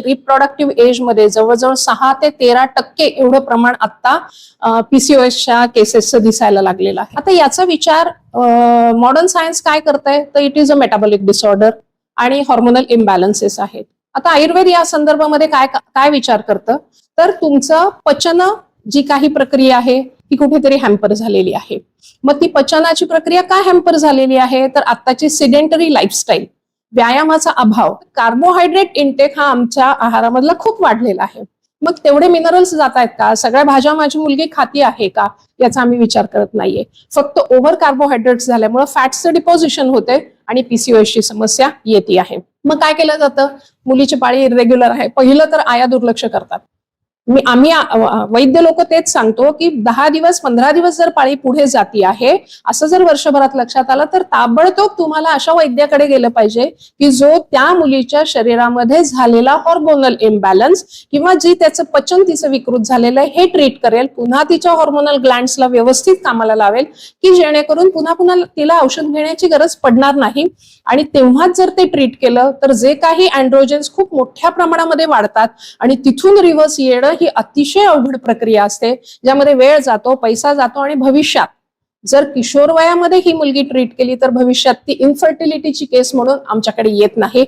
Reproductive age मध्ये जवळजवळ 6 ते 13% एवढं प्रमाण आता पीसीओएसच्या केसेसचं दिसायला लागलेलं आहे. आता याचा विचार मॉडर्न सायन्स काय करतंय तर it is a metabolic disorder आणि हॉर्मोनल इम्बॅलन्सेस आहेत. आता आयुर्वेद या संदर्भामध्ये काय विचार करतं तर तुमचं पचन जी काही प्रक्रिया आहे ती कुठेतरी हॅम्पर झालेली आहे. मग ती पचनाची प्रक्रिया का हॅम्पर झालेली आहे तर आत्ताची सिडेंटरी लाईफस्टाईल, व्यायामाचा अभाव, कार्बोहायड्रेट इंटेक हा आमच्या आहारामधला खूप वाढलेला आहे. मग तेवढे मिनरल्स जात आहेत का, सगळ्या भाज्या माझी मुलगी खाती आहे का याचा आम्ही विचार करत नाहीये. फक्त ओव्हर कार्बोहायड्रेट्स झाल्यामुळे फॅट्सचं डिपॉझिशन होते आणि पीसीओएसची समस्या येते आहे. मग काय केलं जातं, मुलीची पाळी इरेग्युलर आहे, पहिलं तर आया दुर्लक्ष करतात. आम्ही वैद्य लोक तेच सांगतो की 10 दिवस 15 दिवस जर पाळी पुढे जाती आहे असं जर वर्षभरात लक्षात आलं तर ताबडतोब तुम्हाला अशा वैद्याकडे गेलं पाहिजे की जो त्या मुलीच्या शरीरामध्ये झालेला हॉर्मोनल इम्बॅलन्स किंवा जी त्याचं पचन तिचं विकृत झालेलं आहे हे ट्रीट करेल, पुन्हा तिच्या हॉर्मोनल ग्लँड्सला व्यवस्थित कामाला लावेल की जेणेकरून पुन्हा पुन्हा तिला औषध घेण्याची गरज पडणार नाही. आणि तेव्हाच जर ते ट्रीट केलं तर जे काही अँड्रोजन्स खूप मोठ्या प्रमाणामध्ये वाढतात आणि तिथून रिव्हर्स येणं ही अतिशय अवघड प्रक्रिया असते, ज्यामध्ये वेळ जातो, पैसा जातो आणि भविष्यात जर किशोर वयामध्ये ही मुलगी ट्रीट केली तर भविष्यात ती इन्फर्टिलिटीची केस म्हणून आमच्याकडे येत नाही.